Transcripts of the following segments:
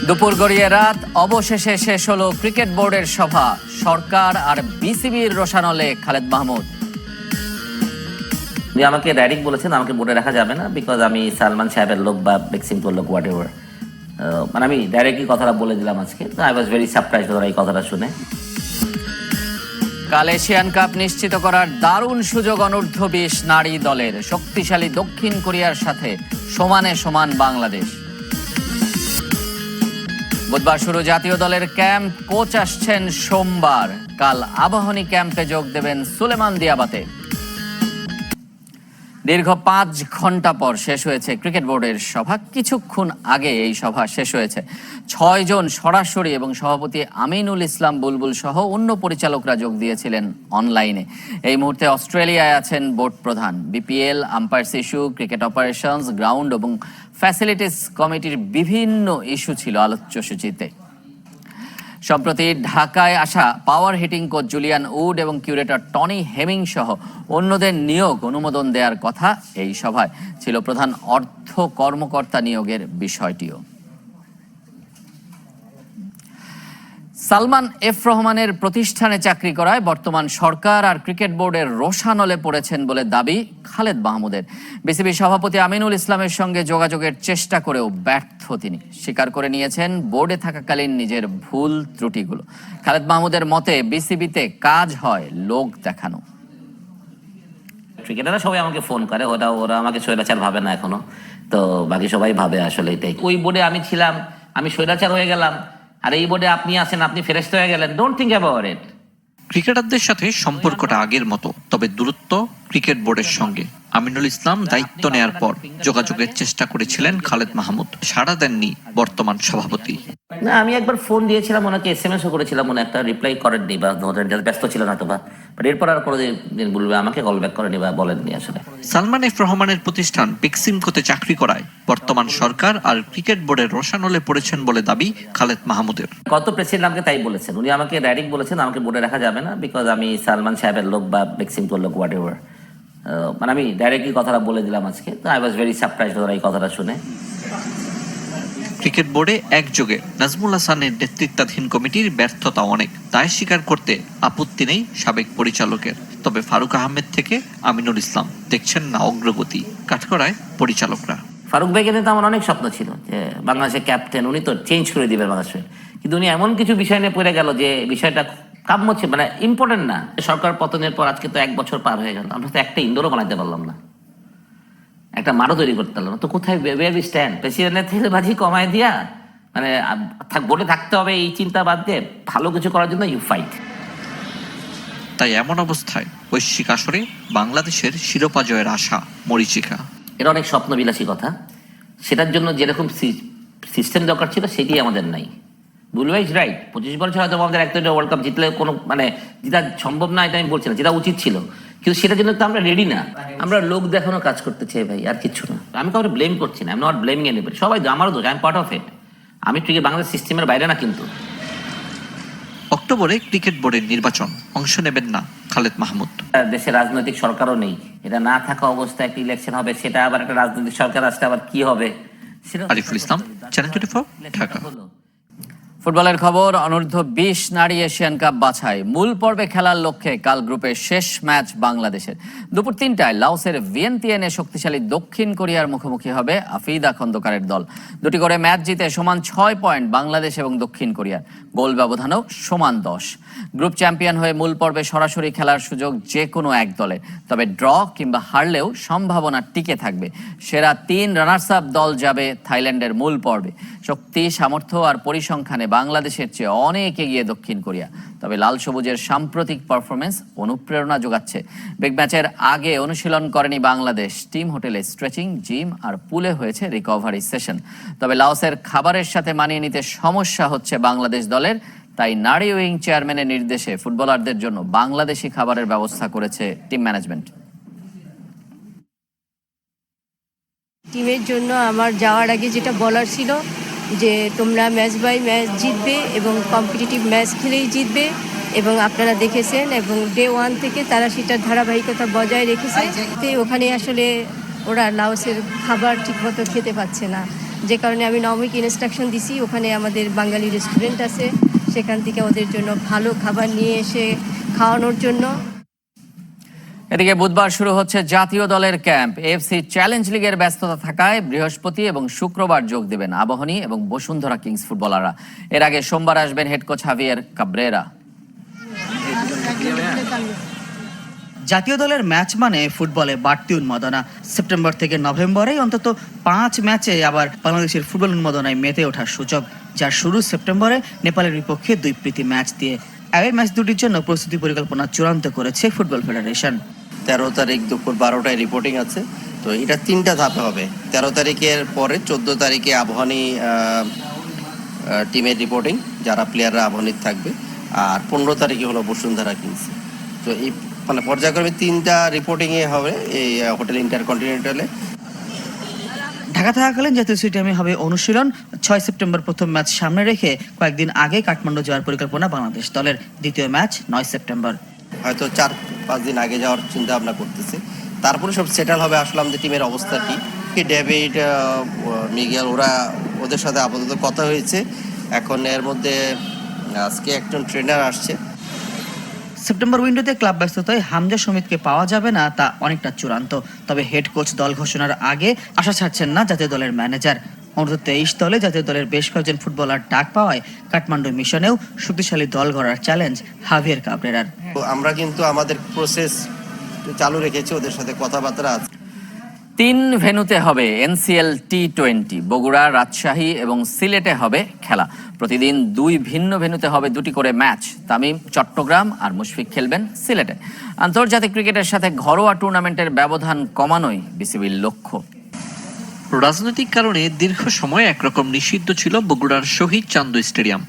দুপুর গড়িয়ে রাত, অবশেষে শেষ হলো ক্রিকেট বোর্ডের সভা। সরকার আর বিসিবির রোষানলে খালেদ মাহমুদ। উনি আমাকে ডাইরেক্ট বলেছেন আমাকে বোর্ডে রাখা যাবে না, বিকজ আমি সালমান সাহেবের লোক বা বেক্সিমপুর লোক, হোয়াট এভার। মানে আমি ডাইরেক্টলি কথাটা বলে দিলাম আজকে। আই ওয়াজ ভেরি সারপ্রাইজ এই কথাটা শুনে। কাল এশিয়ান কাপ নিশ্চিত করার দারুণ সুযোগ অনূর্ধ্ব-20 নারী দলের। শক্তিশালী দক্ষিণ কোরিয়ার সাথে সমানে সমান বাংলাদেশ। বুধবার শুরু জাতীয় দলের ক্যাম্প। কোচ আসছেন সোমবার। কাল আবাহনী ক্যাম্পে যোগ দেবেন সুলেমান দিয়াবাতে। দীর্ঘ 5 ঘন্টা পর শেষ হয়েছে ক্রিকেট বোর্ডের সভা। কিছুক্ষণ আগে এই সভা শেষ হয়েছে। 6 জন সরাসরি এবং সভাপতি আমিনুল ইসলাম বুলবুল সহ অন্য পরিচালকরা যোগ দিয়েছিলেন অনলাইনে। এই মুহূর্তে অস্ট্রেলিয়ায় আছেন বোর্ড প্রধান। BPL, umpires issue, cricket operations, ground এবং ফ্যাসিলিটিস কমিটির বিভিন্ন ইস্যু ছিল আলোচ্যসূচিতে। সম্প্রতি ঢাকায় আসা পাওয়ার হিটিং কোচ জুলিয়ান উড এবং কিউরেটর টনি হেমিং সহ অন্যদের নিয়োগ অনুমোদন দেওয়ার কথা এই সভায় ছিল। প্রধান অর্থ কর্মকর্তা নিয়োগের বিষয়টিও। সালমান এফ রহমানের প্রতিষ্ঠানে চাকরি করায় বর্তমান সরকার আর ক্রিকেট বোর্ডের রোষানলে পড়েছেন বলে দাবি খালেদ মাহমুদের। বিসিবি সভাপতি আমিনুল ইসলামের সঙ্গে যোগাযোগের চেষ্টা করেও ব্যর্থ তিনি। স্বীকার করে নিয়েছেন বোর্ডে থাকাকালীন নিজের ভুল ত্রুটিগুলো। খালেদ মাহমুদের মতে বিসিবিতে কাজ হয় লোক দেখানো। ক্রিকেটাররা সবাই আমাকে ফোন করে, ওরা আমাকে স্বৈরাচার ভাবে না এখনো, তো বাকি সবাই ভাবে আসলে এটাই। ওই বোর্ডে আমি ছিলাম, আমি স্বৈরাচার হয়ে গেলাম, আর এই বোর্ডে আপনি আছেন, আপনি ফেরেশতা হয়ে গেলেন। Don't think about it. ক্রিকেটারদের সাথে সম্পর্কটা আগের মতো, তবে দূরত্ব ক্রিকেট বোর্ডের সঙ্গে। আমিনুল ইসলাম দায়িত্ব নেয়ার পর যোগাযোগের চেষ্টা করেছিলেন খালেদ মাহমুদ, সাড়া দেননি বর্তমান সভাপতি। না, আমি একবার ফোন দিয়েছিলাম ওনাকে, SMS ও করেছিলাম, উনি একটা রিপ্লাই করেননি বা ব্যস্ত ছিলেন হয়তো বা। বাট এরপর আর কোনোদিন বলবে আমাকে কল ব্যাক করেনি বা বলেননি আসলে। সালমান এফ রহমানের প্রতিষ্ঠান বেক্সিমকোতে চাকরি করায় বর্তমান সরকার আর ক্রিকেট বোর্ডের রোষানলে পড়েছেন বলে দাবি খালেদ মাহমুদের। কত প্রেসিডেন্ট আমাকে তাই বলেছেন। উনি আমাকে ডাইরেক্ট বলেছেন আমাকে বোর্ডে রাখা যাবে না, বিকজ আমি সালমান সাহেবের লোক বা বেক্সিমপুর লোক, হোয়াট এভার। মানে আমি ডাইরেক্টলি কথাটা বলে দিলাম আজকে। আই ওয়াজ ভেরি সারপ্রাইজ এই কথাটা শুনে। ক্রিকেট বোর্ডে একযোগে নাজমুল হাসানের নেতৃত্বাধীন কমিটির ব্যর্থতা অনেক। দায় স্বীকার করতে আপত্তি নেই সাবেক পরিচালকের, তবে ফারুক আহমেদ থেকে আমিনুল ইসলাম দেখছেন না অগ্রগতি। কাঠগড়ায় পরিচালকরা। ফারুক ভাইকে নিয়ে তো আমার অনেক স্বপ্ন ছিল যে বাংলাদেশের ক্যাপ্টেন, উনি তো চেঞ্জ করে দিবেন বাংলাদেশের, কিন্তু উনি এমন কিছু বিষয় নিয়ে পড়ে গেল যে বিষয়টা কাম্য ছিল, মানে ইম্পর্টেন্ট না। সরকার পতনের পর আজকে তো 1 বছর পার হয়ে গেল, আমরা তো একটা ইন্দোরও বানাইতে পারলাম না, একটা মারও তৈরি করতে পারলাম না। তো কোথায় ওয়্যার উই স্ট্যান্ড? প্রেসিডেন্টের তেলবাজি কমায় দিয়া মানে বোর্ডে থাকতে হবে এই চিন্তা বাদ দিয়ে ভালো কিছু করার জন্য ইউ ফাইট। তাই এমন অবস্থায় বৈশ্বিক আসরে বাংলাদেশের শিরোপা জয়ের আশা মরীচিকা। এটা অনেক স্বপ্নবিলাসী কথা, সেটার জন্য যেরকম সিস্টেম দরকার ছিল সেটি আমাদের নাই। বুলওয়াইজ রাইট, 25 বছর হয়তো আমাদের একটা ওয়ার্ল্ড কাপ জিতলে কোনো মানে যেটা সম্ভব না এটা আমি বলছি না, যেটা উচিত ছিল, কিন্তু সেটার জন্য তো আমরা রেডি না। আমরা লোক দেখানো কাজ করতে চাই ভাই, আর কিছু না। আমি কাউকে ব্লেম করছি না, I am not blaming anybody. সবাই আমারও দোষ, I am part of it. আমি ক্রিকেট বাংলাদেশ সিস্টেমের বাইরে না। কিন্তু অক্টোবরে ক্রিকেট বোর্ডের নির্বাচন, অংশ নেবেন না খালেদ মাহমুদ। দেশে রাজনৈতিক সরকারও নেই, এটা না থাকা অবস্থায় একটা ইলেকশন হবে, সেটা আবার একটা রাজনৈতিক সরকার আসলে আবার কি হবে। আরিফুল ইসলাম, চ্যানেল 24, ঢাকা। ফুটবলের খবর। অনূর্ধ্ব-20 নারী এশিয়ান কাপ বাছাই মূল পর্বে খেলার লক্ষ্যে কাল গ্রুপের শেষ ম্যাচ বাংলাদেশের। দুপুর 3টায় লাওসের ভিয়েন্তিয়ানে শক্তিশালী দক্ষিণ কোরিয়ার মুখোমুখি হবে আফিদা খন্দকারের দল। 2টি করে ম্যাচ জিতে সমান 6 পয়েন্ট বাংলাদেশ এবং দক্ষিণ কোরিয়ার। গোল ব্যবধানও সমান 10। গ্রুপ চ্যাম্পিয়ন হয়ে মূল পর্বে সরাসরি খেলার সুযোগ যে কোনো এক দলে, তবে ড্র কিংবা হারলেও সম্ভাবনা টিকে থাকবে। সেরা 3 রানার্স আপ দল যাবে থাইল্যান্ডের মূল পর্বে। শক্তি, সামর্থ্য আর পরিসংখ্যানে বাংলাদেশের চেয়ে অনেক এগিয়ে দক্ষিণ কোরিয়া, তবে লাল সবুজের সাম্প্রতিক পারফরমেন্স অনুপ্রেরণা যোগাচ্ছে। বিগ ম্যাচের আগে অনুশীলন করেনি বাংলাদেশ। টিম হোটেলে স্ট্রেচিং, জিম আর পুলে হয়েছে রিকভারি সেশন। তবে লাওসের খাবারের সাথে মানিয়ে নিতে সমস্যা হচ্ছে বাংলাদেশ দলের, তাই নারী উইং চেয়ারম্যানের নির্দেশে ফুটবলারদের জন্য বাংলাদেশি খাবারের ব্যবস্থা করেছে টিম ম্যানেজমেন্ট। টিমের জন্য আমার যাওয়ার আগে যেটা বলার ছিল যে তোমরা ম্যাচ বাই ম্যাচ জিতবে এবং কম্পিটিটিভ ম্যাচ খেলেই জিতবে, এবং আপনারা দেখেছেন এবং ডে 1 থেকে তারা সেটার ধারাবাহিকতা বজায় রেখেছে। ওখানে আসলে ওরা লাওসের খাবার ঠিকমতো খেতে পাচ্ছে না, যে কারণে আমি নবমীকে ইনস্ট্রাকশন দিছি, ওখানে আমাদের বাঙালি রেস্টুরেন্ট আছে, সেখান থেকে ওদের জন্য ভালো খাবার নিয়ে এসে খাওয়ানোর জন্য। এদিকে বুধবার শুরু হচ্ছে জাতীয় দলের ক্যাম্প। এএফসি চ্যালেঞ্জ লিগের ব্যস্ততা থাকায় বৃহস্পতি এবং শুক্রবার যোগ দেবেন আবাহনী এবং বসুন্ধরা কিংস ফুটবলাররা। এর আগে সোমবার আসবেন হেড কোচ হাভিয়ের কাব্রেরা। জাতীয় দলের ম্যাচ মানে ফুটবলে বাড়তি উন্মাদনা। সেপ্টেম্বর থেকে নভেম্বরে অন্তত 5 ম্যাচে আবার বাংলাদেশের ফুটবল উন্মাদনায় মেতে ওঠার সুযোগ, যার শুরু সেপ্টেম্বরে নেপালের বিপক্ষে 2 প্রীতি ম্যাচ দিয়ে। অ্যাওয়ে ম্যাচ দুটির জন্য প্রস্তুতি পরিকল্পনা চূড়ান্ত করেছে ফুটবল ফেডারেশন। 13 তারিখ দুপুর 12টায় রিপোর্টিং আছে, তো এটা 3টা ধাপে হবে। 13 তারিখের পরে 14 তারিখে আবাহনী টিমের রিপোর্টিং, যারা প্লেয়াররা আবাহনীর থাকবে, আর 15 তারিখে হলো বসুন্ধরা কিংস। তো এই মানে পর্যায়ক্রমে 3টা রিপোর্টিংয়ে হবে এই হোটেল ইন্টারকন্টিনেন্টালে। ঢাকা থাকাকালীন জাতীয় স্টেডিয়ামে হবে অনুশীলন। 6 সেপ্টেম্বর প্রথম ম্যাচ সামনে রেখে কয়েকদিন আগে কাঠমান্ডু যাওয়ার পরিকল্পনা বাংলাদেশ দলের। দ্বিতীয় ম্যাচ 9 সেপ্টেম্বর। হয়তো 4-5 দিন আগে যাওয়ার চিন্তা ভাবনা করতেছে। তারপরে সব সেটেল হবে আসলে আমাদের টিমের অবস্থা কি। ডেভিড, মিগেল, ওদের সাথে আপাতত কথা হয়েছে। এখন এর মধ্যে আজকে একজন ট্রেনার আসছে। সেপ্টেম্বর উইন্ডোতে ক্লাব ব্যস্ততায় হামজা সমিতকে পাওয়া যাবে না তা অনেকটা চূড়ান্ত। তবে হেড কোচ দল ঘোষণার আগে আশা ছাড়ছেন না জাতীয় দলের ম্যানেজার। অনূর্ধ্ব-23 দলে জাতীয় দলের বেশ কয়েকজন ফুটবলার ডাক পাওয়ায় কাঠমান্ডু মিশনেও শক্তিশালী দল গড়ার চ্যালেঞ্জ হাভিয়ের কাবরেরার। তো আমরা কিন্তু আমাদের প্রসেস চালু রেখেছি, ওদের সাথে কথাবার্তা আছে। 3 ভেন্যুতে হবে এনসিএল টি20। বগুড়া, রাজশাহী এবং সিলেটে হবে খেলা। প্রতিদিন 2 ভিন্ন ভেন্যুতে হবে 2টি করে ম্যাচ। তামিম চট্টগ্রাম আর মুশফিক খেলবেন সিলেটে। আন্তর্জাতিক ক্রিকেটের সাথে ঘরোয়া টুর্নামেন্টের ব্যবধান কমানোই বিসিবির লক্ষ্য। রাজনৈতিক কারণে দীর্ঘ সময় একরকম নিষিদ্ধ ছিল বগুড়ার শহীদ চান্দু স্টেডিয়াম।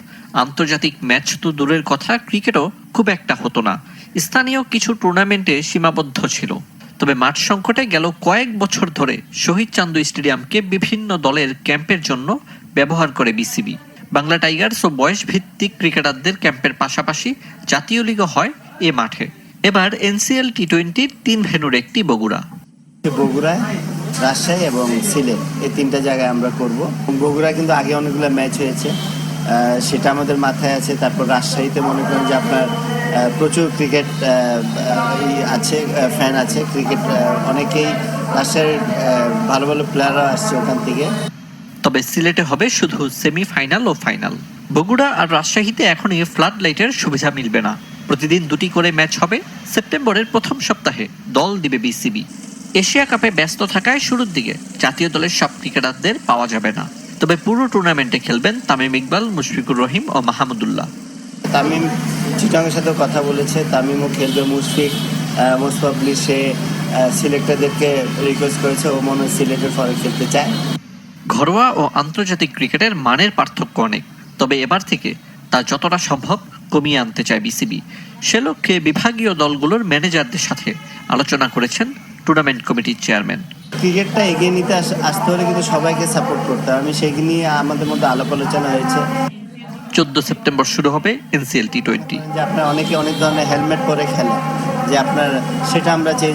আন্তর্জাতিক ম্যাচ তো দূরের কথা, ক্রিকেটও খুব একটা হতো না। স্থানীয় কিছু টুর্নামেন্টে সীমাবদ্ধ ছিল। তবে মাঠ সংকটে গেল কয়েক বছর ধরে শহীদ চান্দু স্টেডিয়ামকে বিভিন্ন দলের ক্যাম্পের জন্য ব্যবহার করে বিসিবি। বাংলা টাইগার্স ও বয়স ভিত্তিক ক্রিকেটারদের ক্যাম্পের পাশাপাশি জাতীয় লিগও হয় এ মাঠে। এবার এনসিএল টি20 3 ভেন্যুর একটি বগুড়া। বগুড়ায়, রাজশাহী এবং সিলেট, এই 3টা জায়গায় আমরা করব। বগুড়া কিন্তু আগে অনেকগুলো ম্যাচ হয়েছে, সেটা আমাদের মাথায় আছে। তারপর রাজশাহীতে মনে করেন যে আপনার প্রচুর ক্রিকেট আছে, ফ্যান আছে ক্রিকেট, অনেকেই রাজশাহীর ভালো ভালো প্লেয়াররা আসছে ওখান থেকে। তবে সিলেটে হবে শুধু সেমিফাইনাল ও ফাইনাল। বগুড়া আর রাজশাহীতে এখন এই ফ্লাড লাইটের সুবিধা মিলবে না। প্রতিদিন 2টি করে ম্যাচ হবে। সেপ্টেম্বরের প্রথম সপ্তাহে দল দিবে বিসিবি। এশিয়া কাপে ব্যস্ত থাকায় শুরুর দিকে জাতীয় দলের সব ক্রিকেটারদের পাওয়া যাবে না। তবে পুরো টুর্নামেন্টে খেলবেন তামিম ইকবাল, মুশফিকুর রহিম ও মাহমুদুল্লাহ। তামিম চিটাংয়ের সাথে কথা বলেছে, তামিমও খেলবে। মুশফিক মোস্ট প্রবাবলি সে সিলেক্টরদেরকে রিকোয়েস্ট করেছে, ও মনে হয় সিলেটের ফরে খেলতে চায়। ঘরোয়া ও আন্তর্জাতিক ক্রিকেটের মানের পার্থক্য অনেক, তবে এবার থেকে তা যতটা সম্ভব কমিয়ে আনতে চায় বিসিবি। সে লক্ষ্যে বিভাগীয় দলগুলোর ম্যানেজারদের সাথে আলোচনা করেছেন টুর্নামেন্ট কমিটির চেয়ারম্যান। ক্রিকেটটা এগিয়ে নিতে আসতে হলে কিন্তু সবাইকে সাপোর্ট করতে হবে। সেই নিয়ে আমাদের মধ্যে আলাপ আলোচনা হয়েছে। 14 সেপ্টেম্বর শুরু হবে এনসিএল টি20। যে আপনার অনেকে অনেক ধরনের হেলমেট পরে খেলে, যে আপনার সেটা আমরা চেঞ্জ